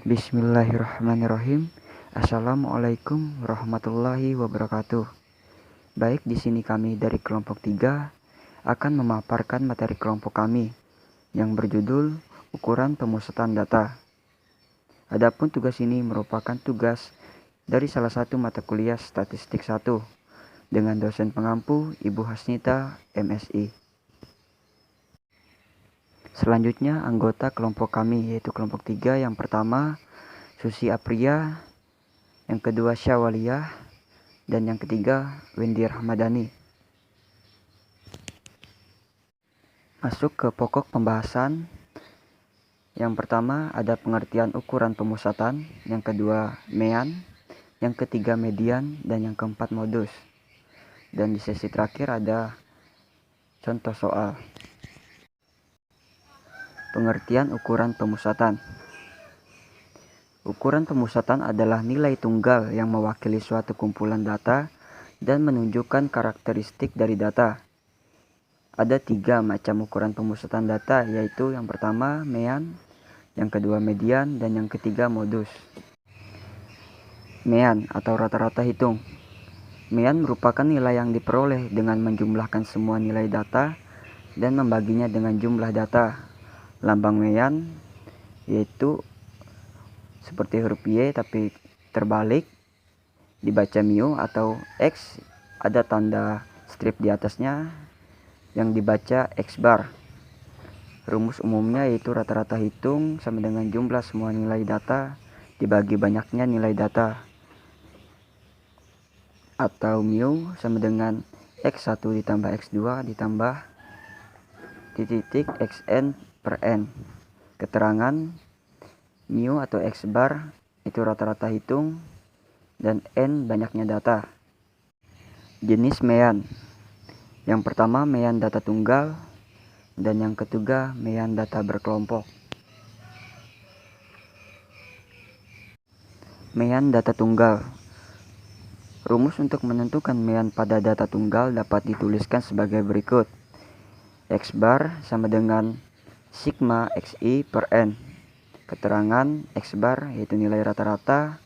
Bismillahirrahmanirrahim. Assalamualaikum warahmatullahi wabarakatuh. Baik, di sini kami dari kelompok 3 akan memaparkan materi kelompok kami yang berjudul ukuran pemusatan data. Adapun tugas ini merupakan tugas dari salah satu mata kuliah Statistik 1 dengan dosen pengampu Ibu Hasnita, MSI. Selanjutnya anggota kelompok kami yaitu kelompok 3 yang pertama Susi Apria, yang kedua Syawaliyah, dan yang ketiga Windy Rahmadani. Masuk ke pokok pembahasan. Yang pertama ada pengertian ukuran pemusatan, yang kedua mean, yang ketiga median, dan yang keempat modus. Dan di sesi terakhir ada contoh soal. Pengertian ukuran pemusatan. Ukuran pemusatan adalah nilai tunggal yang mewakili suatu kumpulan data dan menunjukkan karakteristik dari data. Ada 3 macam ukuran pemusatan data, yaitu yang pertama mean, yang kedua median, dan yang ketiga modus. Mean atau rata-rata hitung. Mean merupakan nilai yang diperoleh dengan menjumlahkan semua nilai data dan membaginya dengan jumlah data. Lambang mean yaitu seperti huruf Y tapi terbalik, dibaca mu atau X, ada tanda strip di atasnya yang dibaca X bar. Rumus umumnya yaitu rata-rata hitung sama dengan jumlah semua nilai data dibagi banyaknya nilai data, atau mu sama dengan X1 ditambah X2 ditambah titik Xn per N. Keterangan mu atau X bar itu rata-rata hitung dan N banyaknya data. Jenis mean. Yang pertama mean data tunggal dan yang ketiga mean data berkelompok. Mean data tunggal. Rumus untuk menentukan mean pada data tunggal dapat dituliskan sebagai berikut. X bar sama dengan sigma Xi per N. Keterangan X bar yaitu nilai rata-rata,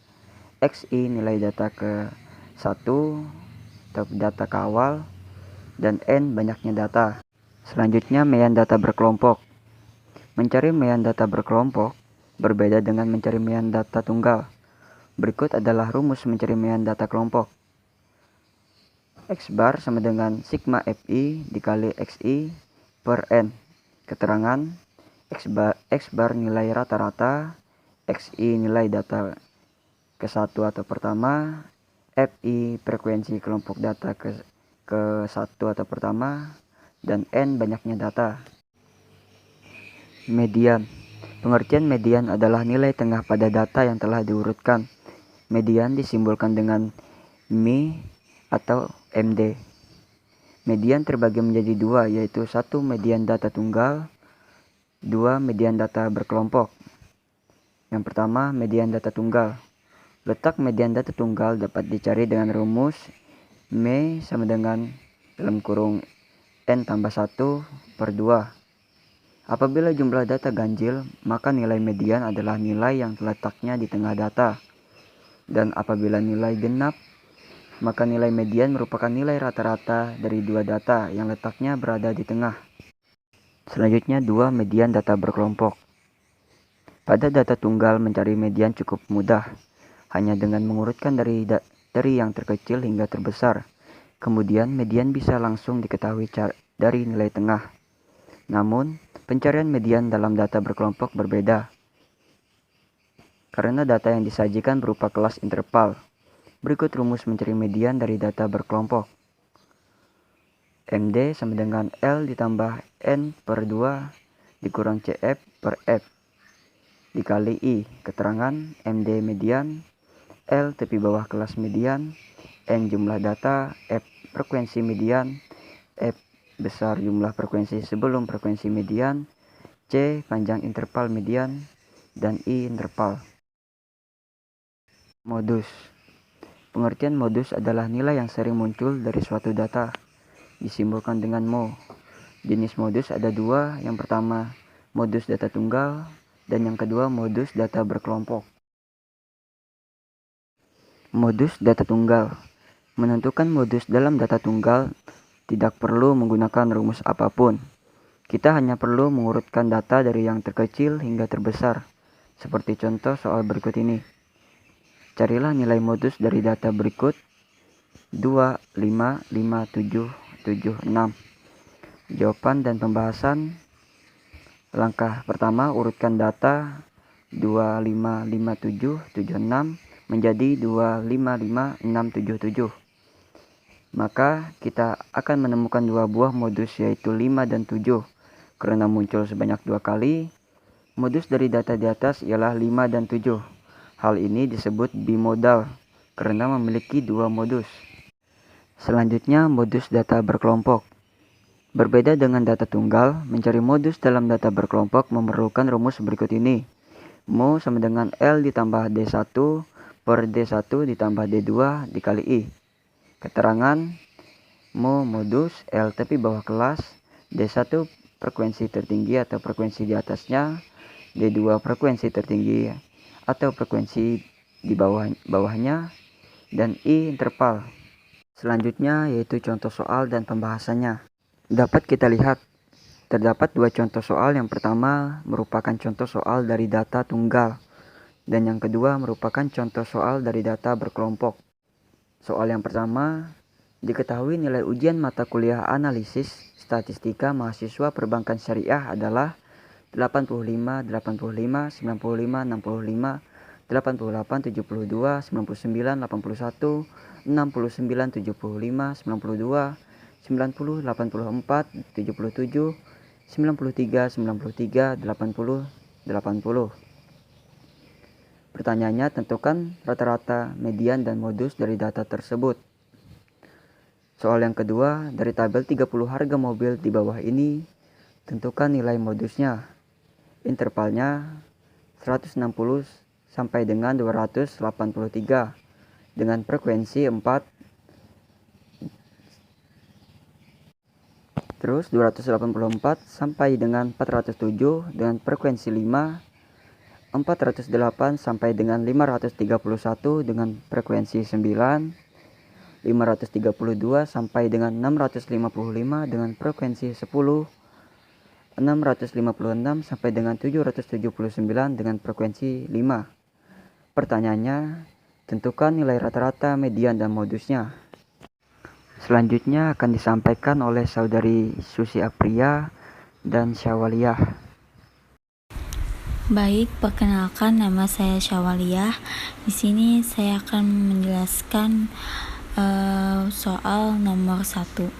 Xi nilai data ke 1 atau data ke awal, dan N banyaknya data. Selanjutnya mean data berkelompok. Mencari mean data berkelompok berbeda dengan mencari mean data tunggal. Berikut adalah rumus mencari mean data kelompok. X bar sama dengan sigma Fi dikali Xi per N. Keterangan X bar nilai rata-rata, Xi nilai data ke 1 atau pertama, Fi frekuensi kelompok data ke 1 atau pertama, dan N banyaknya data. Median. Pengertian median adalah nilai tengah pada data yang telah diurutkan. Median disimbolkan dengan Mi atau MD. Median terbagi menjadi 2, yaitu 1 median data tunggal, 2 median data berkelompok. Yang pertama median data tunggal. Letak median data tunggal dapat dicari dengan rumus M sama dengan dalam kurung N tambah 1 per 2. Apabila jumlah data ganjil, maka nilai median adalah nilai yang letaknya di tengah data. Dan apabila nilai genap, maka nilai median merupakan nilai rata-rata dari 2 data yang letaknya berada di tengah. Selanjutnya 2 median data berkelompok. Pada data tunggal mencari median cukup mudah, hanya dengan mengurutkan dari yang terkecil hingga terbesar. Kemudian median bisa langsung diketahui dari nilai tengah. Namun, pencarian median dalam data berkelompok berbeda, karena data yang disajikan berupa kelas interval. Berikut rumus mencari median dari data berkelompok. MD sama dengan L ditambah N per 2 dikurang CF per F dikali I. Keterangan MD median, L tepi bawah kelas median, N jumlah data, F frekuensi median, F besar jumlah frekuensi sebelum frekuensi median, C panjang interval median, dan I interval. Modus. Pengertian modus adalah nilai yang sering muncul dari suatu data, disimbolkan dengan mo. Jenis modus ada 2, yang pertama modus data tunggal dan yang kedua modus data berkelompok. Modus data tunggal. Menentukan modus dalam data tunggal tidak perlu menggunakan rumus apapun. Kita hanya perlu mengurutkan data dari yang terkecil hingga terbesar, seperti contoh soal berikut ini. Carilah nilai modus dari data berikut 2, 5, 5, 7, 7, 6. Jawaban dan pembahasan. Langkah pertama, urutkan data 2, 5, 5, 7, 7, 6 menjadi 2, 5, 5, 6, 7, 7. Maka kita akan menemukan dua buah modus, yaitu 5 dan 7. Karena muncul sebanyak 2 kali, modus dari data di atas ialah 5 dan 7. Hal ini disebut bimodal karena memiliki dua modus. Selanjutnya, modus data berkelompok. Berbeda dengan data tunggal, mencari modus dalam data berkelompok memerlukan rumus berikut ini. Mu sama dengan L ditambah D1 per D1 ditambah D2 dikali I. Keterangan, mu modus L tepi bawah kelas, D1 frekuensi tertinggi atau frekuensi di atasnya, D2 frekuensi tertinggi atau frekuensi di bawahnya, dan I interval. Selanjutnya yaitu contoh soal dan pembahasannya. Dapat kita lihat, terdapat dua contoh soal. Yang pertama merupakan contoh soal dari data tunggal, dan yang kedua merupakan contoh soal dari data berkelompok. Soal yang pertama, diketahui nilai ujian mata kuliah analisis statistika mahasiswa perbankan syariah adalah 85, 85, 95, 65, 88, 72, 99, 81, 69, 75, 92, 90, 84, 77, 93, 93, 80, 80. Pertanyaannya, tentukan rata-rata, median, dan modus dari data tersebut. Soal yang kedua, dari tabel 30 harga mobil di bawah ini, tentukan nilai modusnya. Intervalnya 160 sampai dengan 283 dengan frekuensi 4. Terus 284 sampai dengan 407 dengan frekuensi 5. 408 sampai dengan 531 dengan frekuensi 9. 532 sampai dengan 655 dengan frekuensi 10. 656 sampai dengan 779 dengan frekuensi 5. Pertanyaannya, tentukan nilai rata-rata, median, dan modusnya. Selanjutnya akan disampaikan oleh saudari Susi Apria dan Syawaliyah. Baik, perkenalkan, nama saya Syawaliyah. Di sini saya akan menjelaskan soal nomor 1.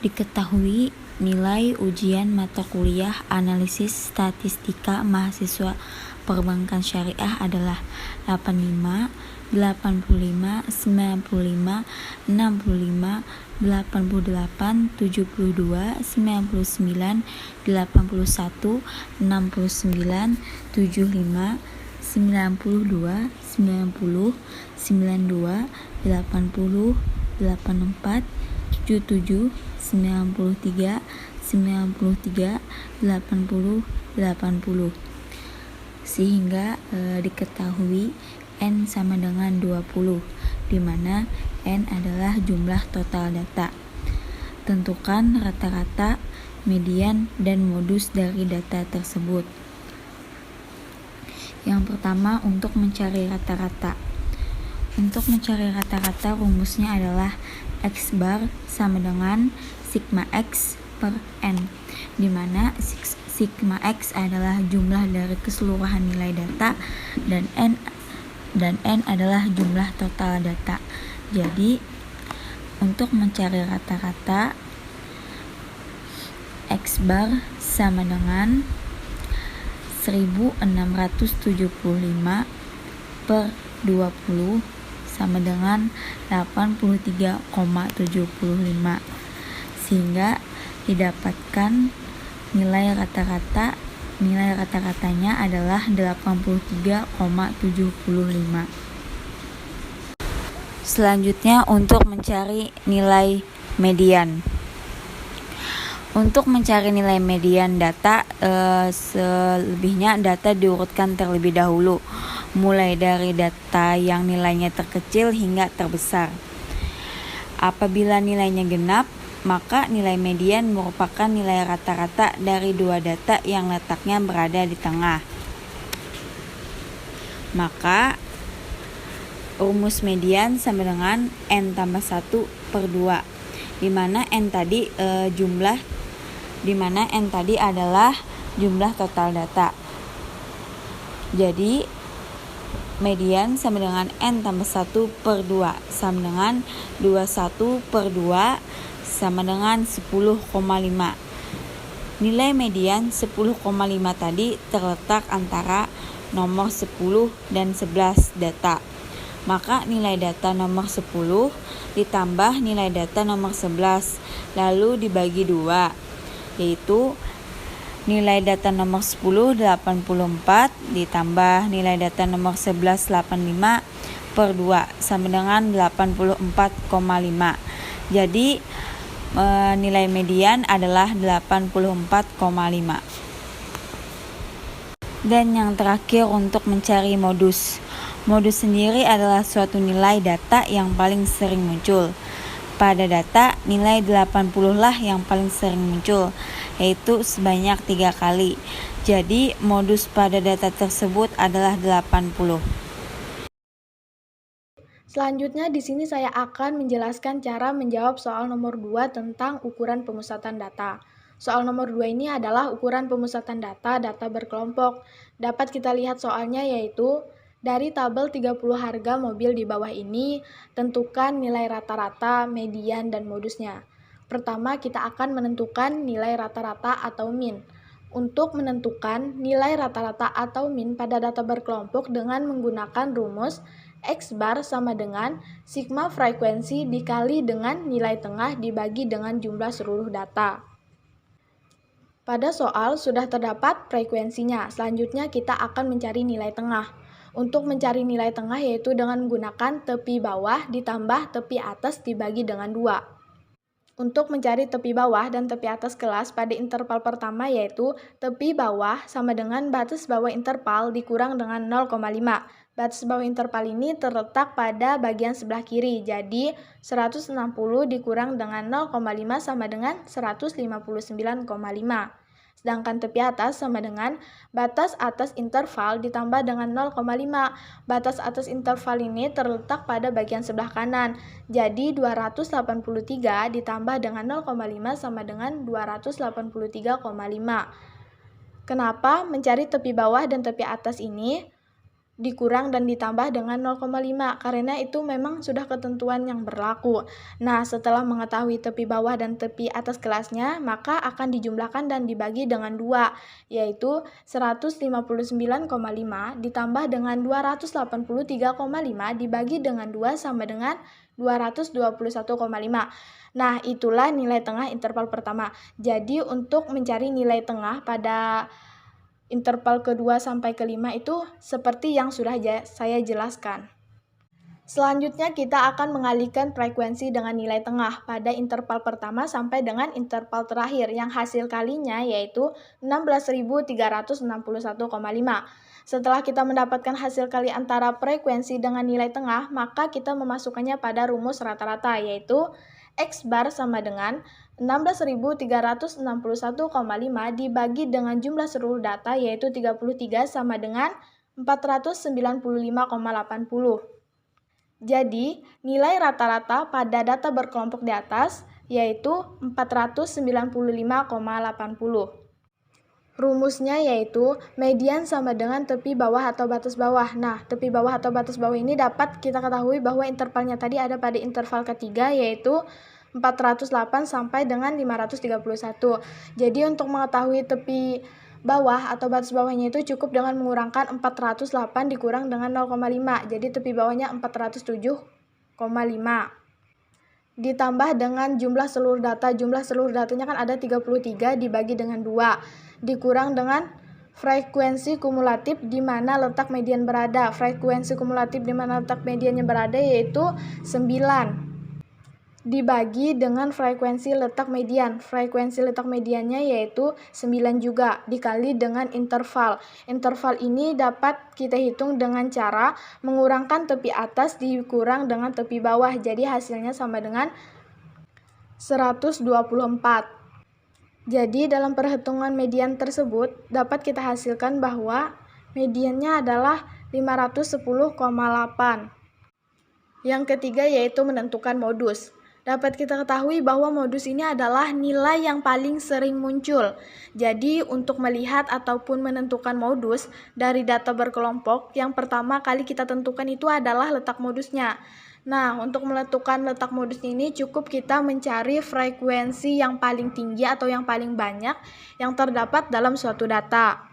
Diketahui nilai ujian mata kuliah analisis statistika mahasiswa perbankan syariah adalah 85, 85, 95, 65, 88, 72, 99, 81, 69, 75, 92, 90, 92, 80, 84, 77, 93, 93, 80, 80. Sehingga diketahui N sama dengan 20, di mana N adalah jumlah total data. Tentukan rata-rata, median, dan modus dari data tersebut. Yang pertama, untuk mencari rata-rata. Untuk mencari rata-rata, rumusnya adalah X bar sama dengan sigma X per N, di mana sigma X adalah jumlah dari keseluruhan nilai data dan N adalah jumlah total data. Jadi untuk mencari rata-rata, X bar sama dengan 1675 per 20 sama dengan 83,75, sehingga didapatkan nilai rata-ratanya adalah 83,75. Selanjutnya, untuk mencari nilai median. Untuk mencari nilai median data, selebihnya data diurutkan terlebih dahulu. mulai dari data yang nilainya terkecil hingga terbesar. Apabila nilainya genap, maka nilai median merupakan nilai rata-rata dari dua data yang letaknya berada di tengah. Maka rumus median sama dengan N tambah 1 per 2, di mana N tadi adalah jumlah total data. Jadi median sama dengan N tambah 1 per 2 sama dengan 21 per 2 sama dengan 10,5. Nilai median 10,5 tadi terletak antara nomor 10 dan 11 data. Maka nilai data nomor 10 ditambah nilai data nomor 11 lalu dibagi 2, yaitu nilai data nomor 10 84 ditambah nilai data nomor 11 85 per 2 sama dengan 84,5. Jadi nilai median adalah 84,5. Dan yang terakhir untuk mencari modus. Modus sendiri adalah suatu nilai data yang paling sering muncul. Pada data, nilai 80 lah yang paling sering muncul, yaitu sebanyak 3 kali. Jadi, modus pada data tersebut adalah 80. Selanjutnya di sini saya akan menjelaskan cara menjawab soal nomor 2 tentang ukuran pemusatan data. Soal nomor 2 ini adalah ukuran pemusatan data berkelompok. Dapat kita lihat soalnya yaitu dari tabel 30 harga mobil di bawah ini, tentukan nilai rata-rata, median, dan modusnya. Pertama, kita akan menentukan nilai rata-rata atau min. Untuk menentukan nilai rata-rata atau min pada data berkelompok dengan menggunakan rumus X bar sama dengan sigma frekuensi dikali dengan nilai tengah dibagi dengan jumlah seluruh data. Pada soal sudah terdapat frekuensinya, selanjutnya kita akan mencari nilai tengah. Untuk mencari nilai tengah yaitu dengan menggunakan tepi bawah ditambah tepi atas dibagi dengan 2. Untuk mencari tepi bawah dan tepi atas kelas pada interval pertama yaitu tepi bawah sama dengan batas bawah interval dikurang dengan 0,5. Batas bawah interval ini terletak pada bagian sebelah kiri, jadi 160 dikurang dengan 0,5 sama dengan 159,5. Sedangkan tepi atas sama dengan batas atas interval ditambah dengan 0,5. Batas atas interval ini terletak pada bagian sebelah kanan. Jadi 283 ditambah dengan 0,5 sama dengan 283,5. Kenapa mencari tepi bawah dan tepi atas ini dikurang dan ditambah dengan 0,5? Karena itu memang sudah ketentuan yang berlaku. Nah, setelah mengetahui tepi bawah dan tepi atas kelasnya, maka akan dijumlahkan dan dibagi dengan 2, yaitu 159,5 ditambah dengan 283,5 dibagi dengan 2 sama dengan 221,5. Nah, itulah nilai tengah interval pertama. Jadi, untuk mencari nilai tengah pada interval kedua sampai kelima itu seperti yang sudah saya jelaskan. Selanjutnya kita akan mengalihkan frekuensi dengan nilai tengah pada interval pertama sampai dengan interval terakhir yang hasil kalinya yaitu 16.361,5. Setelah kita mendapatkan hasil kali antara frekuensi dengan nilai tengah, maka kita memasukkannya pada rumus rata-rata yaitu X bar sama dengan 16.361,5 dibagi dengan jumlah seluruh data yaitu 33 sama dengan 495,80. Jadi, nilai rata-rata pada data berkelompok di atas yaitu 495,80. Rumusnya yaitu median sama dengan tepi bawah atau batas bawah. Nah, tepi bawah atau batas bawah ini dapat kita ketahui bahwa intervalnya tadi ada pada interval ketiga yaitu 408 sampai dengan 531. Jadi untuk mengetahui tepi bawah atau batas bawahnya itu cukup dengan mengurangkan 408 dikurang dengan 0,5. Jadi tepi bawahnya 407,5. Ditambah dengan jumlah seluruh data. Jumlah seluruh datanya kan ada 33 dibagi dengan 2. Dikurang dengan frekuensi kumulatif di mana letak median berada. Frekuensi kumulatif di mana letak mediannya berada yaitu 9. dibagi dengan frekuensi letak median. Frekuensi letak mediannya yaitu 9 juga, dikali dengan interval. Interval ini dapat kita hitung dengan cara mengurangkan tepi atas dikurang dengan tepi bawah. Jadi hasilnya sama dengan 124. Jadi dalam perhitungan median tersebut dapat kita hasilkan bahwa mediannya adalah 510,8. Yang ketiga yaitu menentukan modus. Dapat kita ketahui bahwa modus ini adalah nilai yang paling sering muncul. Jadi untuk melihat ataupun menentukan modus dari data berkelompok, yang pertama kali kita tentukan itu adalah letak modusnya. Nah, untuk menentukan letak modus ini cukup kita mencari frekuensi yang paling tinggi atau yang paling banyak yang terdapat dalam suatu data.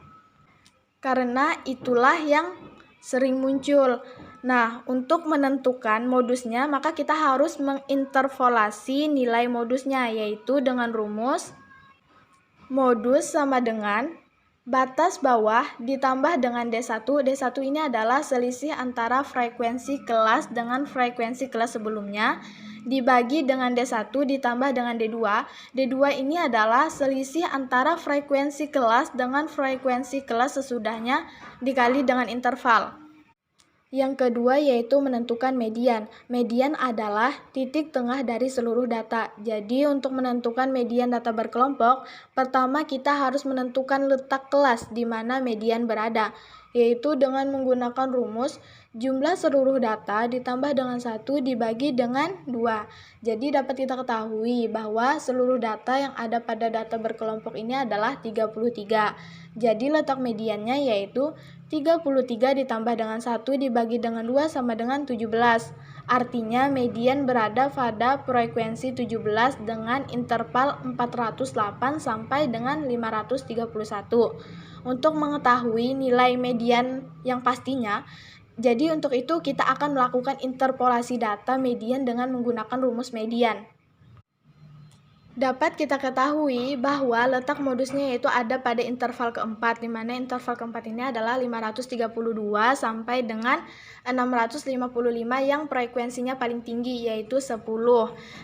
Karena itulah yang sering muncul. Nah, untuk menentukan modusnya, maka kita harus menginterpolasi nilai modusnya, yaitu dengan rumus modus sama dengan batas bawah ditambah dengan D1. D1 ini adalah selisih antara frekuensi kelas dengan frekuensi kelas sebelumnya, dibagi dengan D1 ditambah dengan D2. D2 ini adalah selisih antara frekuensi kelas dengan frekuensi kelas sesudahnya dikali dengan interval. Yang kedua yaitu menentukan median. Median adalah titik tengah dari seluruh data. Jadi untuk menentukan median data berkelompok, pertama kita harus menentukan letak kelas di mana median berada, yaitu dengan menggunakan rumus jumlah seluruh data ditambah dengan 1 dibagi dengan 2. Jadi dapat kita ketahui bahwa seluruh data yang ada pada data berkelompok ini adalah 33. Jadi letak mediannya yaitu 33 ditambah dengan 1 dibagi dengan 2 sama dengan 17. Artinya median berada pada frekuensi 17 dengan interval 408 sampai dengan 531. Untuk mengetahui nilai median yang pastinya, jadi untuk itu kita akan melakukan interpolasi data median dengan menggunakan rumus median. Dapat kita ketahui bahwa letak modusnya yaitu ada pada interval keempat, di mana interval keempat ini adalah 532 sampai dengan 655 yang frekuensinya paling tinggi yaitu 10.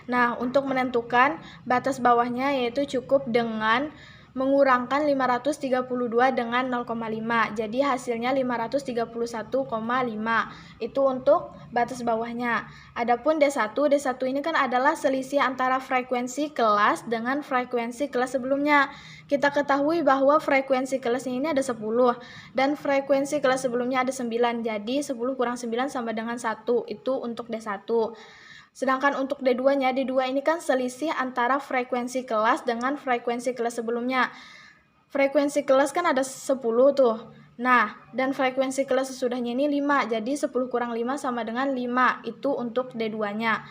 Nah, untuk menentukan batas bawahnya yaitu cukup dengan mengurangkan 532 dengan 0,5. Jadi hasilnya 531,5. Itu untuk batas bawahnya. Adapun D1 ini kan adalah selisih antara frekuensi kelas dengan frekuensi kelas sebelumnya. Kita ketahui bahwa frekuensi kelasnya ini ada 10 dan frekuensi kelas sebelumnya ada 9. Jadi 10 kurang 9 sama dengan 1. Itu untuk D1. Sedangkan untuk D2-nya, D2 ini kan selisih antara frekuensi kelas dengan frekuensi kelas sebelumnya. Frekuensi kelas kan ada 10 tuh. Nah, dan frekuensi kelas sesudahnya ini 5. Jadi 10 kurang 5 sama dengan 5. Itu untuk D2-nya.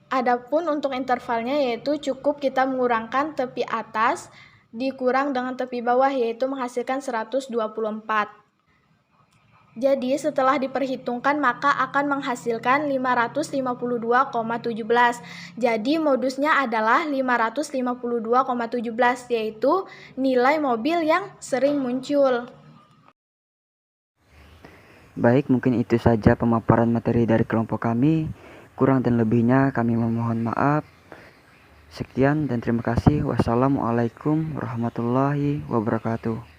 Adapun untuk intervalnya yaitu cukup kita mengurangkan tepi atas dikurang dengan tepi bawah yaitu menghasilkan 124. Jadi setelah diperhitungkan maka akan menghasilkan 552,17. Jadi modusnya adalah 552,17 yaitu nilai mobil yang sering muncul. Baik, mungkin itu saja pemaparan materi dari kelompok kami. Kurang dan lebihnya kami memohon maaf. Sekian dan terima kasih. Wassalamualaikum warahmatullahi wabarakatuh.